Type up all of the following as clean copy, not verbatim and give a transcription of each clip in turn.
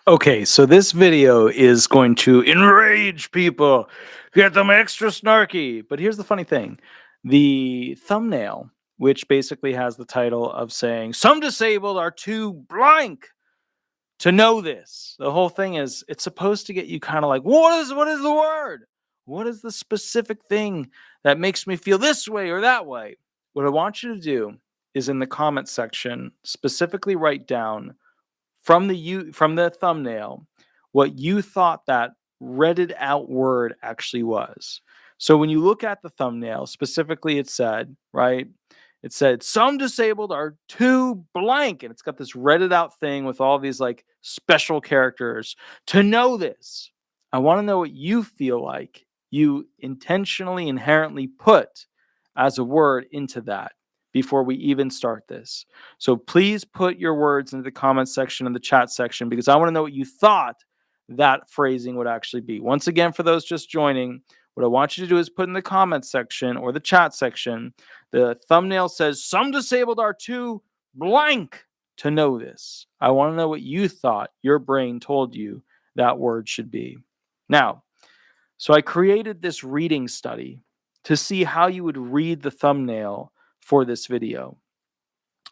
Okay, so this video is going to enrage people, get them extra snarky. But here's the funny thing. The thumbnail, which basically has the title of saying, "Some disabled are too blank to know this." The whole thing is it's supposed to get you kind of like, what is the word? What is the specific thing that makes me feel this way or that way? What I want you to do is in the comment section, specifically write down from the thumbnail what you thought that redded out word actually was. So when you look at the thumbnail, specifically it said, right? It said some disabled are too blank, and it's got this redded out thing with all these like special characters to know this. I want to know what you feel like you intentionally inherently put as a word into that before we even start this. So please put your words into the comment section and the chat section because I want to know what you thought that phrasing would actually be. Once again, for those just joining, what I want you to do is put in the comment section or the chat section. The thumbnail says, "Some disabled are too blank to know this." I want to know what you thought your brain told you that word should be. Now, so I created this reading study to see how you would read the thumbnail for this video.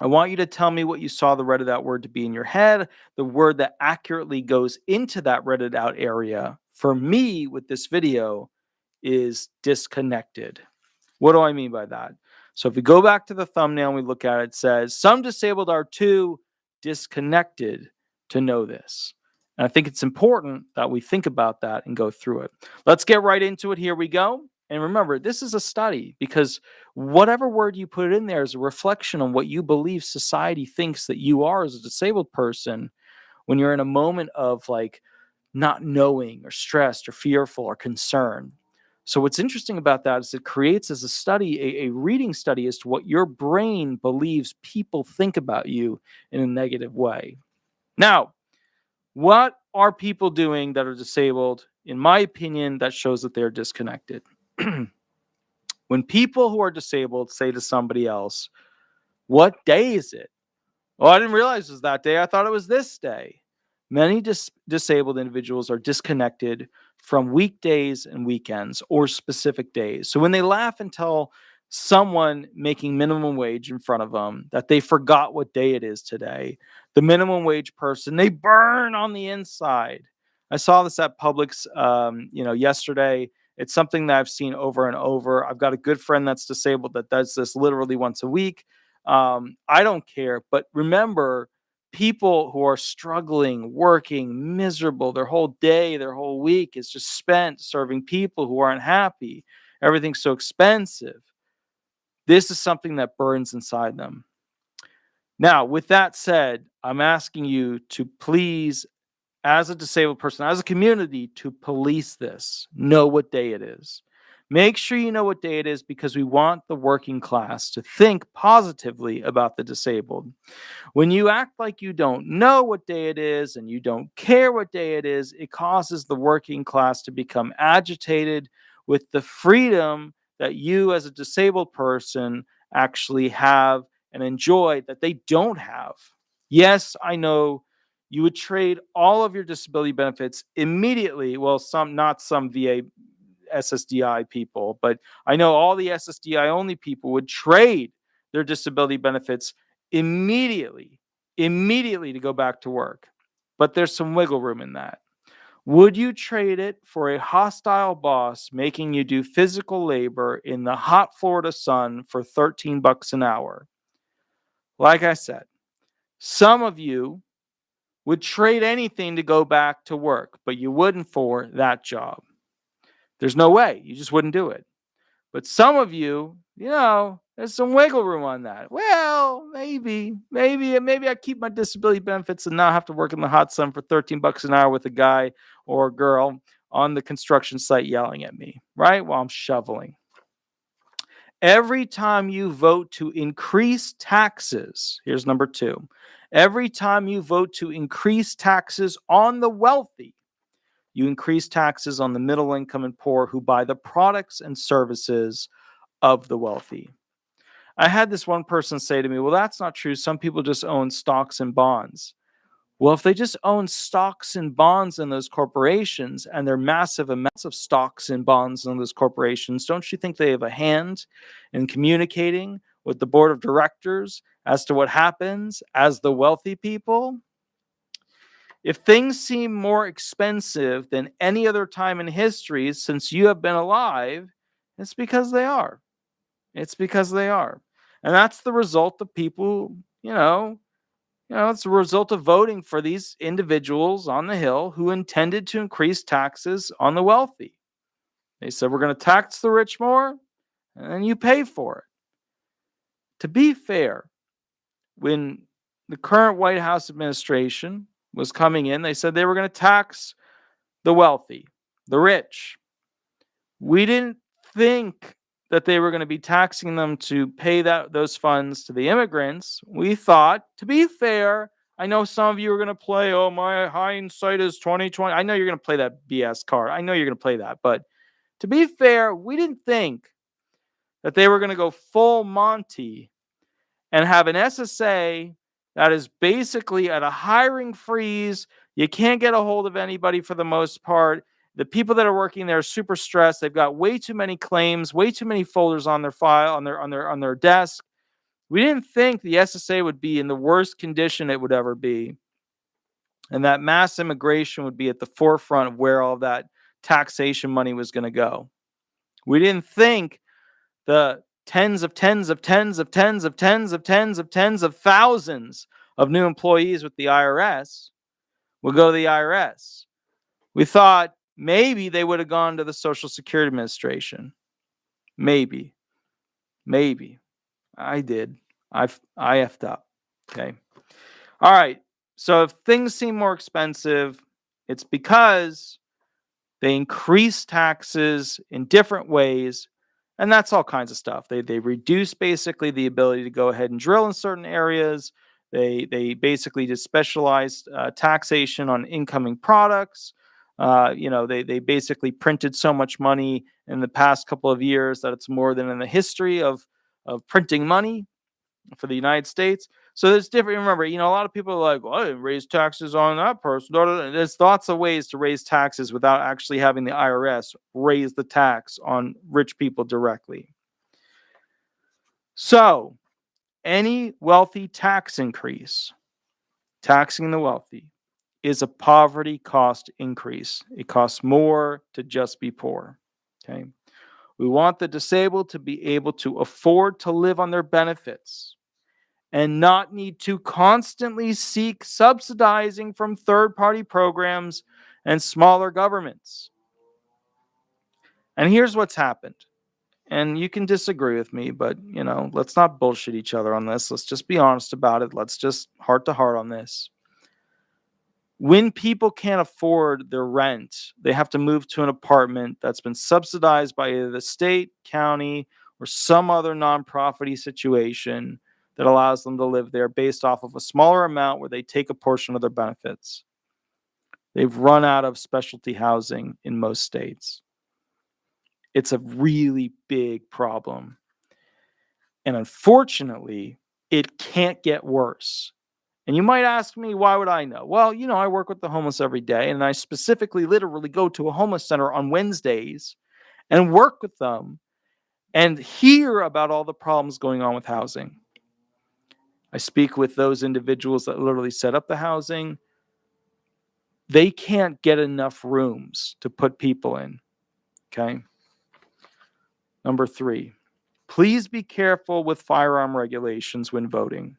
I want you to tell me what you saw the read out word to be in your head, the word that accurately goes into that read out area. For me, with this video, is disconnected. What do I mean by that? So if we go back to the thumbnail and we look at it, it says, "Some disabled are too disconnected to know this." And I think it's important that we think about that and go through it. Let's get right into it. Here we go. And remember, this is a study because whatever word you put in there is a reflection on what you believe society thinks that you are as a disabled person when you're in a moment of like not knowing or stressed or fearful or concerned. So what's interesting about that is it creates as a study, a reading study as to what your brain believes people think about you in a negative way. Now, what are people doing that are disabled? In my opinion, that shows that they're disconnected. When people who are disabled say to somebody else, "What day is it?" "Oh, I didn't realize it was that day. I thought it was this day." Many disabled individuals are disconnected from weekdays and weekends or specific days. So when they laugh and tell someone making minimum wage in front of them that they forgot what day it is today, the minimum wage person, they burn on the inside. I saw this at Publix, yesterday. It's something that I've seen over and over. I've got a good friend that's disabled that does this literally once a week. I don't care, but remember, people who are struggling, working, miserable, their whole day, their whole week is just spent serving people who aren't happy. Everything's so expensive. This is something that burns inside them. Now, with that said, I'm asking you to please, as a disabled person, as a community, to police this. Know what day it is. Make sure you know what day it is because we want the working class to think positively about the disabled. When you act like you don't know what day it is and you don't care what day it is, it causes the working class to become agitated with the freedom that you, as a disabled person, actually have and enjoy that they don't have. Yes, I know you would trade all of your disability benefits immediately. Well, not some VA SSDI people, but I know all the SSDI only people would trade their disability benefits immediately, immediately to go back to work. But there's some wiggle room in that. Would you trade it for a hostile boss making you do physical labor in the hot Florida sun for $13 an hour? Like I said, some of you would trade anything to go back to work, but you wouldn't for that job. There's no way. You just wouldn't do it. But some of you, there's some wiggle room on that. Well, maybe I keep my disability benefits and not have to work in the hot sun for $13 an hour with a guy or a girl on the construction site yelling at me, right? While I'm shoveling. Every time you vote to increase taxes, here's number 2. Every time you vote to increase taxes on the wealthy, you increase taxes on the middle income and poor who buy the products and services of the wealthy. I had this one person say to me, "Well, that's not true. Some people just own stocks and bonds." Well, if they just own stocks and bonds in those corporations and they're massive amounts of stocks and bonds in those corporations, don't you think they have a hand in communicating with the board of directors as to what happens as the wealthy people? If things seem more expensive than any other time in history since you have been alive, it's because they are. It's because they are. And that's the result of people, it's a result of voting for these individuals on the Hill who intended to increase taxes on the wealthy. They said, we're going to tax the rich more, and then you pay for it. To be fair, when the current White House administration was coming in, they said they were going to tax the wealthy, the rich. We didn't think that they were going to be taxing them to pay those funds to the immigrants. We thought, to be fair, I know some of you are going to play, oh, my hindsight is 2020. I know you're going to play that BS card. I know you're going to play that. But to be fair, we didn't think that they were going to go full Monty and have an SSA that is basically at a hiring freeze. You can't get a hold of anybody for the most part. The people that are working there are super stressed. They've got way too many claims, way too many folders on their file, on their desk. We didn't think the SSA would be in the worst condition it would ever be, and that mass immigration would be at the forefront of where all that taxation money was going to go. We didn't think the tens of thousands of new employees with the IRS would go to the IRS. We thought maybe they would have gone to the Social Security Administration. Maybe. I did. I effed up. Okay. All right. So if things seem more expensive, it's because they increase taxes in different ways. And that's all kinds of stuff. They reduce basically the ability to go ahead and drill in certain areas. They basically just specialized taxation on incoming products. They basically printed so much money in the past couple of years that it's more than in the history of printing money for the United States. So there's different. Remember, a lot of people are like, well, I didn't raise taxes on that person. There's lots of ways to raise taxes without actually having the IRS raise the tax on rich people directly. So any wealthy tax increase, taxing the wealthy, is a poverty cost increase. It costs more to just be poor. Okay. We want the disabled to be able to afford to live on their benefits and not need to constantly seek subsidizing from third-party programs and smaller governments. And here's what's happened. And you can disagree with me, but, let's not bullshit each other on this. Let's just be honest about it. Let's just heart to heart on this. When people can't afford their rent, they have to move to an apartment that's been subsidized by either the state, county, or some other nonprofit situation that allows them to live there based off of a smaller amount where they take a portion of their benefits. They've run out of specialty housing in most states. It's a really big problem. And unfortunately, it can't get worse. And you might ask me, why would I know? Well, I work with the homeless every day, and I specifically literally go to a homeless center on Wednesdays and work with them and hear about all the problems going on with housing. I speak with those individuals that literally set up the housing. They can't get enough rooms to put people in. Okay. Number 3, please be careful with firearm regulations when voting.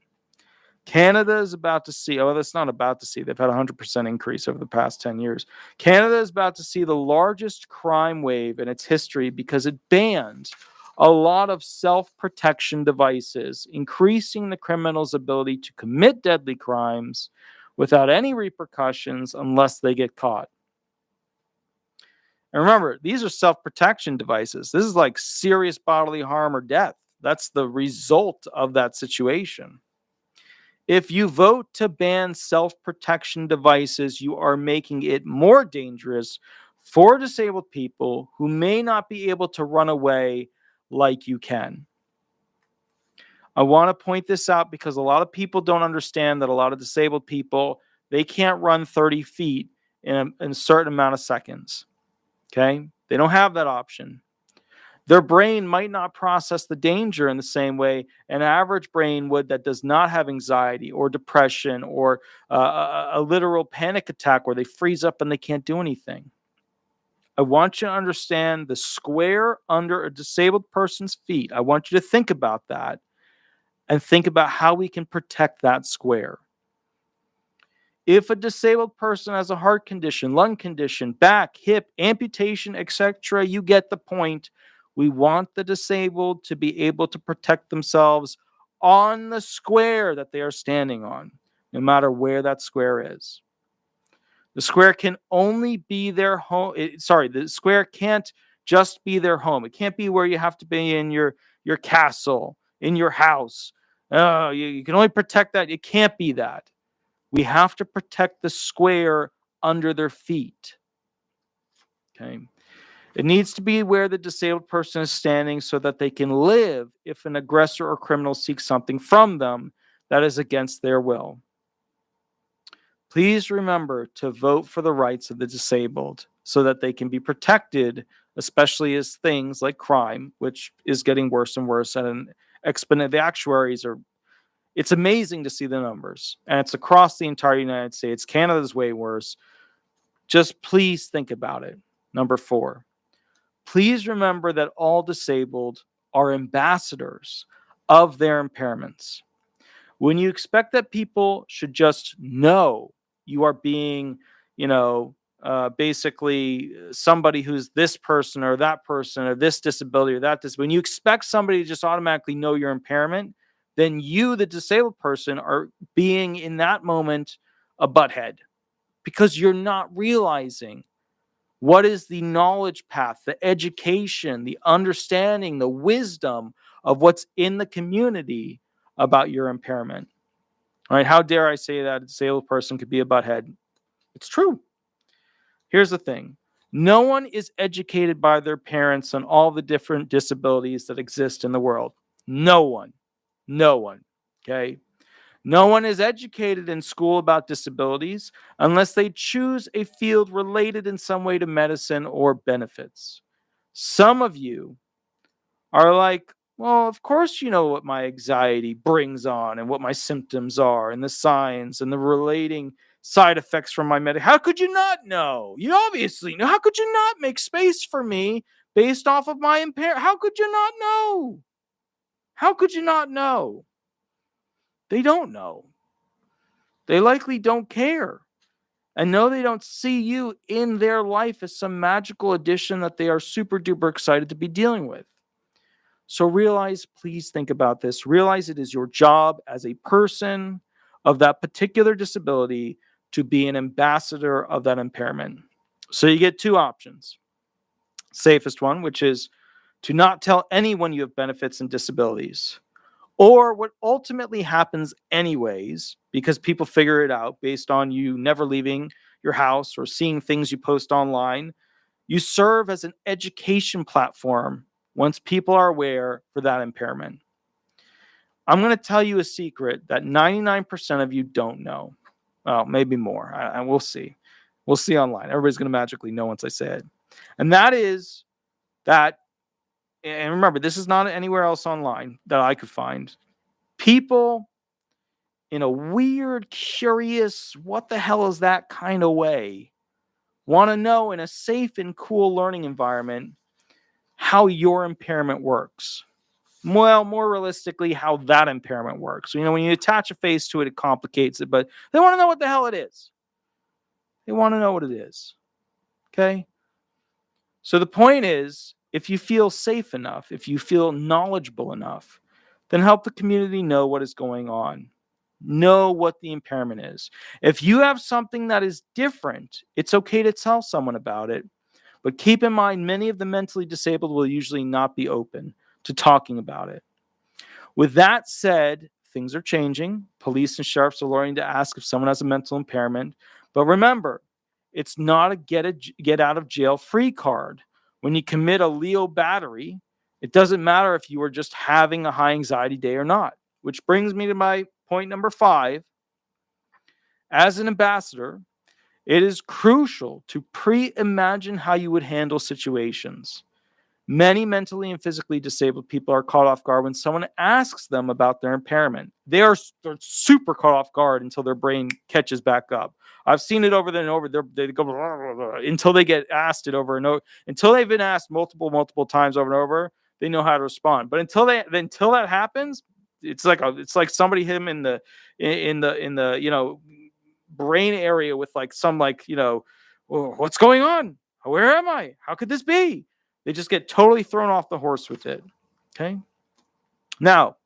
Canada is about to see, that's not about to see, they've had a 100% increase over the past 10 years. Canada is about to see the largest crime wave in its history because it banned a lot of self-protection devices, increasing the criminal's ability to commit deadly crimes without any repercussions unless they get caught. And remember, these are self-protection devices. This is like serious bodily harm or death. That's the result of that situation. If you vote to ban self-protection devices, you are making it more dangerous for disabled people who may not be able to run away like you can. I want to point this out because a lot of people don't understand that a lot of disabled people they can't run 30 feet in a certain amount of seconds. Okay? They don't have that option. Their brain might not process the danger in the same way an average brain would that does not have anxiety or depression or a literal panic attack where they freeze up and they can't do anything. I want you to understand the square under a disabled person's feet. I want you to think about that and think about how we can protect that square. If a disabled person has a heart condition, lung condition, back, hip, amputation, etc., you get the point. We want the disabled to be able to protect themselves on the square that they are standing on, no matter where that square is. The square can only be their home. The square can't just be their home. It can't be where you have to be in your castle, in your house. You can only protect that. It can't be that. We have to protect the square under their feet. Okay. It needs to be where the disabled person is standing so that they can live if an aggressor or criminal seeks something from them that is against their will. Please remember to vote for the rights of the disabled so that they can be protected, especially as things like crime, which is getting worse and worse at an exponent. The actuaries are, it's amazing to see the numbers, and it's across the entire United States. Canada's way worse. Just please think about it. Number 4, please remember that all disabled are ambassadors of their impairments. When you expect that people should just know you are being, basically somebody who's this person or this disability or that disability, when you expect somebody to just automatically know your impairment, then you, the disabled person, are being in that moment a butthead because you're not realizing what is the knowledge path, the education, the understanding, the wisdom of what's in the community about your impairment. All right, how dare I say that a disabled person could be a butthead? It's true. Here's the thing. No one is educated by their parents on all the different disabilities that exist in the world. No one. No one. Okay? No one is educated in school about disabilities unless they choose a field related in some way to medicine or benefits. Some of you are like, well, of course you know what my anxiety brings on and what my symptoms are and the signs and the relating side effects from my medication. How could you not know? You obviously know. How could you not make space for me based off of my impairment? How could you not know? How could you not know? They don't know. They likely don't care. And no, they don't see you in their life as some magical addition that they are super duper excited to be dealing with. So realize, please think about this. Realize it is your job as a person of that particular disability to be an ambassador of that impairment. So you get 2 options. Safest one, which is to not tell anyone you have benefits and disabilities. Or what ultimately happens anyways, because people figure it out based on you never leaving your house or seeing things you post online, you serve as an education platform once people are aware for that impairment. I'm going to tell you a secret that 99% of you don't know. Well, maybe more. And we'll see. We'll see online. Everybody's going to magically know once I say it. And that is that, and remember, this is not anywhere else online that I could find. People in a weird, curious, what the hell is that kind of way, want to know in a safe and cool learning environment how your impairment works. Well, more realistically, how that impairment works. When you attach a face to it, it complicates it, but they want to know what the hell it is. They want to know what it is. Okay? So the point is, if you feel safe enough, if you feel knowledgeable enough, then help the community know what is going on. Know what the impairment is. If you have something that is different, it's okay to tell someone about it. But keep in mind, many of the mentally disabled will usually not be open to talking about it. With that said, things are changing. Police and sheriffs are learning to ask if someone has a mental impairment. But remember, it's not a get out of jail free card. When you commit a Leo battery, it doesn't matter if you are just having a high anxiety day or not. Which brings me to my point number 5. As an ambassador, it is crucial to pre-imagine how you would handle situations. Many mentally and physically disabled people are caught off guard when someone asks them about their impairment. They're super caught off guard until their brain catches back up. I've seen it over and over. They go blah, blah, blah, until they get asked it over and over. Until they've been asked multiple times over and over, they know how to respond. But until that happens, it's like somebody hit them in the brain area with like some what's going on? Where am I? How could this be? They just get totally thrown off the horse with it. Okay. Now,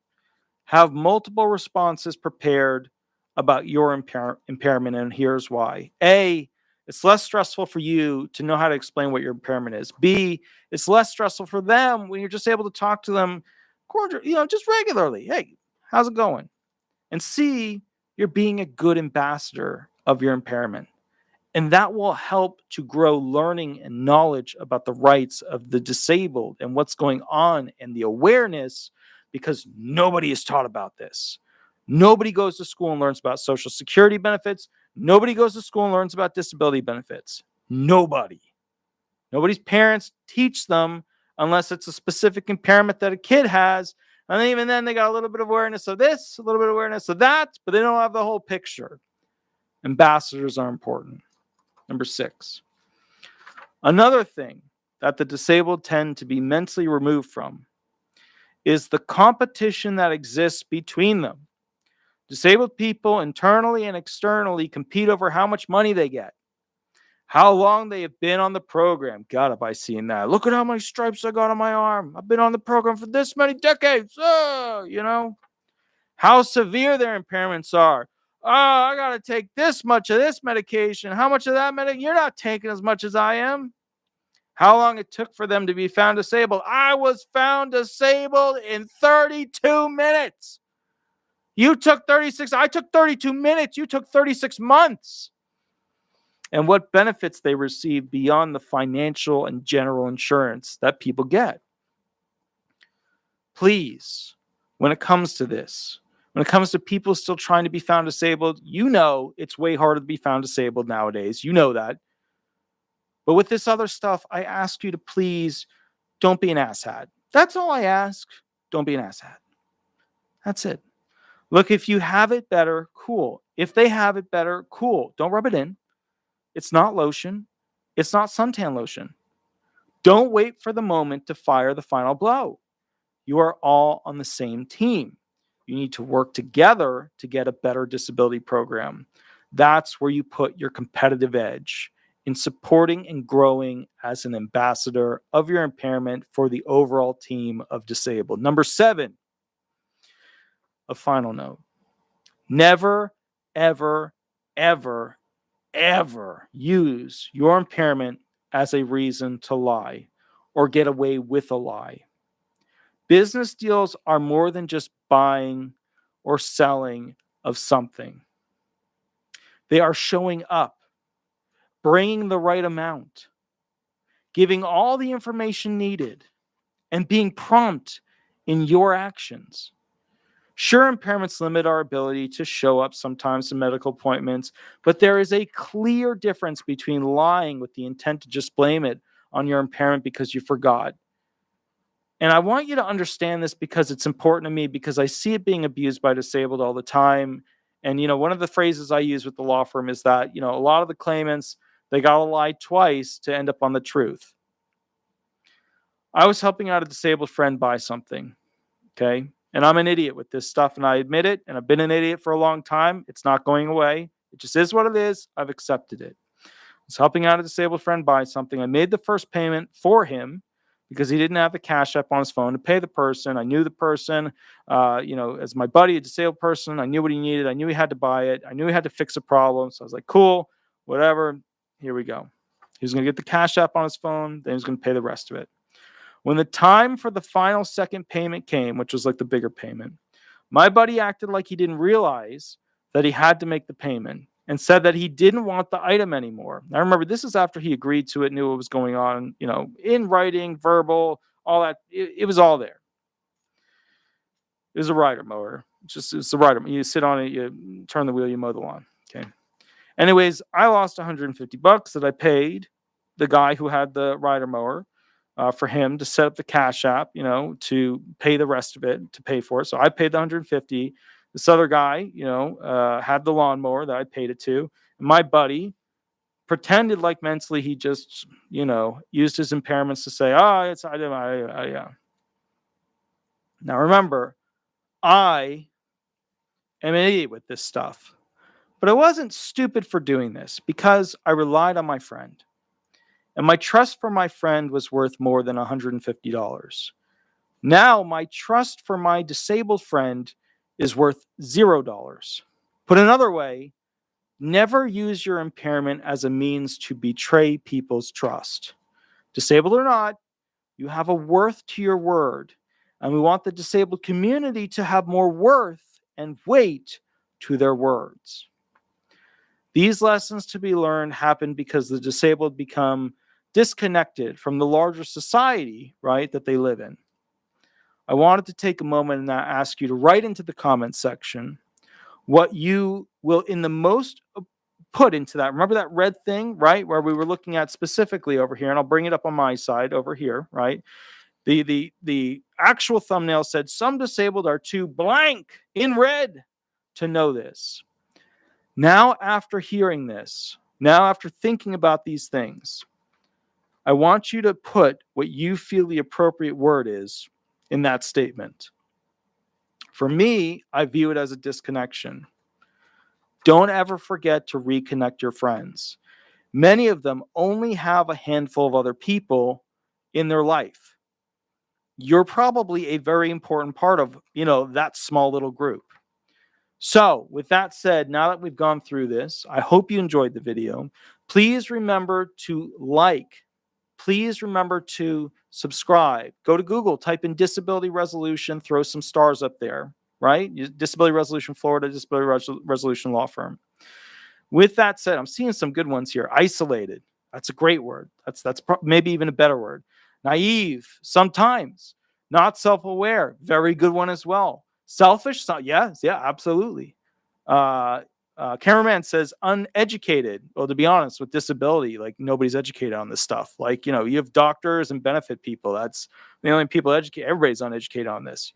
have multiple responses prepared about your impairment, and here's why. A, it's less stressful for you to know how to explain what your impairment is. B, it's less stressful for them when you're just able to talk to them, just regularly. Hey, how's it going? And C, you're being a good ambassador of your impairment. And that will help to grow learning and knowledge about the rights of the disabled and what's going on and the awareness, because nobody is taught about this. Nobody goes to school and learns about Social Security benefits. Nobody goes to school and learns about disability benefits. Nobody. Nobody's parents teach them unless it's a specific impairment that a kid has. And even then, they got a little bit of awareness of this, a little bit of awareness of that, but they don't have the whole picture. Ambassadors are important. Number 6. Another thing that the disabled tend to be mentally removed from is the competition that exists between them. Disabled people internally and externally compete over how much money they get, how long they have been on the program. God, have I seen that. Look at how many stripes I got on my arm. I've been on the program for this many decades. How severe their impairments are. Oh, I got to take this much of this medication. How much of that medication? You're not taking as much as I am. How long it took for them to be found disabled. I was found disabled in 32 minutes. You took 36. I took 32 minutes. You took 36 months. And what benefits they receive beyond the financial and general insurance that people get. Please, when it comes to this, when it comes to people still trying to be found disabled, it's way harder to be found disabled nowadays. You know that. But with this other stuff, I ask you to please don't be an asshat. That's all I ask. Don't be an asshat. That's it. Look, if you have it better, cool. If they have it better, cool. Don't rub it in. It's not lotion. It's not suntan lotion. Don't wait for the moment to fire the final blow. You are all on the same team. You need to work together to get a better disability program. That's where you put your competitive edge in supporting and growing as an ambassador of your impairment for the overall team of disabled. Number 7, a final note. Never, ever, ever, ever use your impairment as a reason to lie or get away with a lie. Business deals are more than just buying or selling of something. They are showing up, bringing the right amount, giving all the information needed, and being prompt in your actions. Sure, impairments limit our ability to show up sometimes to medical appointments, but there is a clear difference between lying with the intent to just blame it on your impairment because you forgot. And I want you to understand this because it's important to me, because I see it being abused by disabled all the time. And, one of the phrases I use with the law firm is that, a lot of the claimants, they got to lie twice to end up on the truth. I was helping out a disabled friend buy something, okay? And I'm an idiot with this stuff, and I admit it, and I've been an idiot for a long time. It's not going away. It just is what it is. I've accepted it. I was helping out a disabled friend buy something. I made the first payment for him because he didn't have the Cash App on his phone to pay the person. I knew the person, as my buddy, a disabled person. I knew what he needed. I knew he had to buy it. I knew he had to fix a problem. So I was like, cool, whatever. Here we go. He was going to get the Cash App on his phone. Then he was going to pay the rest of it. When the time for the final second payment came, which was like the bigger payment, my buddy acted like he didn't realize that he had to make the payment and said that he didn't want the item anymore. Now, remember, this is after he agreed to it, knew what was going on, in writing, verbal, all that. It was all there. It was a rider mower. It's a rider. You sit on it, you turn the wheel, you mow the lawn. Okay. Anyways, I lost $150 that I paid the guy who had the rider mower for him to set up the Cash App, to pay the rest of it, to pay for it. So I paid the 150. This other guy, had the lawnmower that I paid it to. And my buddy pretended like mentally he just, used his impairments to say, yeah. Now remember, I am an idiot with this stuff. But I wasn't stupid for doing this because I relied on my friend. And my trust for my friend was worth more than $150. Now my trust for my disabled friend is worth $0. Put another way, never use your impairment as a means to betray people's trust. Disabled or not, you have a worth to your word. And we want the disabled community to have more worth and weight to their words. These lessons to be learned happen because the disabled become disconnected from the larger society, right, that they live in. I wanted to take a moment and ask you to write into the comments section what you will in the most put into that. Remember that red thing, right, where we were looking at specifically over here, and I'll bring it up on my side over here, right? The actual thumbnail said, some disabled are too blank in red to know this. Now, after hearing this, now after thinking about these things, I want you to put what you feel the appropriate word is in that statement. For me, I view it as a disconnection. Don't ever forget to reconnect your friends. Many of them only have a handful of other people in their life. You're probably a very important part of, that small little group. So with that said, now that we've gone through this, I hope you enjoyed the video. Please remember to like. Please remember to subscribe. Go to Google, type in disability resolution, throw some stars up there, right? Disability Resolution Florida, Disability Resolution Law Firm. With that said, I'm seeing some good ones here. Isolated. That's a great word. That's maybe even a better word. Naive, sometimes. Not self-aware. Very good one as well. Selfish? Yeah, absolutely. Cameraman says uneducated. Well, to be honest, with disability, like nobody's educated on this stuff. Like, you have doctors and benefit people. That's the only people educated. Everybody's uneducated on this,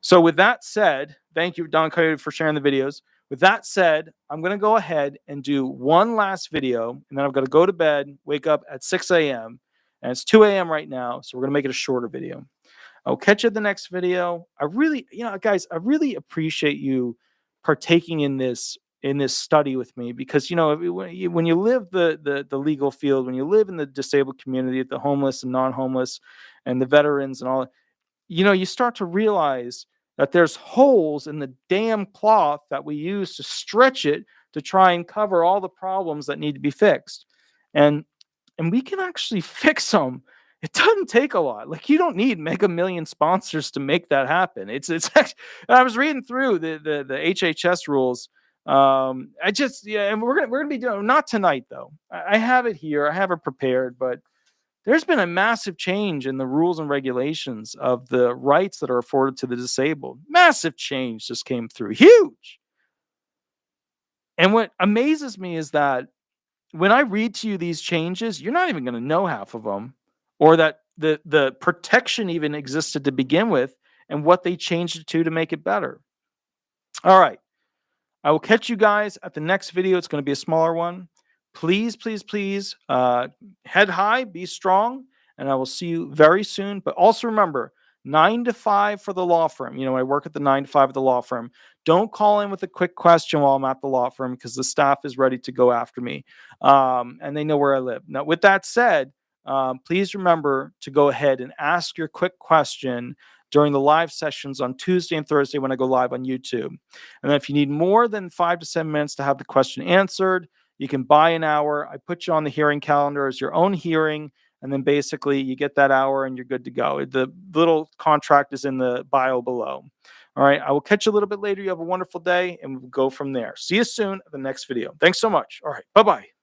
So with that said, thank you, Don Coyote, for sharing the videos. With that said, I'm going to go ahead and do one last video, and then I've got to go to bed, wake up at 6 a.m., and it's 2 a.m. right now, so we're going to make it a shorter video. I'll catch you at the next video. I really, guys, I really appreciate you partaking in this study with me because, when you live the legal field, when you live in the disabled community, the homeless and non-homeless and the veterans and all, you start to realize that there's holes in the damn cloth that we use to stretch it to try and cover all the problems that need to be fixed. And we can actually fix them. It doesn't take a lot. Like, you don't need mega million sponsors to make that happen. It's actually, I was reading through the HHS rules. And we're gonna be doing, not tonight though. I have it here. I have it prepared, but there's been a massive change in the rules and regulations of the rights that are afforded to the disabled. Massive change just came through. Huge. And what amazes me is that when I read to you these changes, you're not even going to know half of them, or that the protection even existed to begin with and what they changed it to make it better. All right. I will catch you guys at the next video. It's going to be a smaller one. Please, please, please, head high, be strong, and I will see you very soon. But also remember, 9 to 5 for the law firm. I work at the 9 to 5 at the law firm. Don't call in with a quick question while I'm at the law firm because the staff is ready to go after me, and they know where I live. Now, with that said, please remember to go ahead and ask your quick question during the live sessions on Tuesday and Thursday when I go live on YouTube. And then if you need more than 5 to 7 minutes to have the question answered, you can buy an hour. I put you on the hearing calendar as your own hearing, and then basically you get that hour and you're good to go. The little contract is in the bio below. All right, I will catch you a little bit later. You have a wonderful day, and we'll go from there. See you soon at the next video. Thanks so much. All right, bye-bye.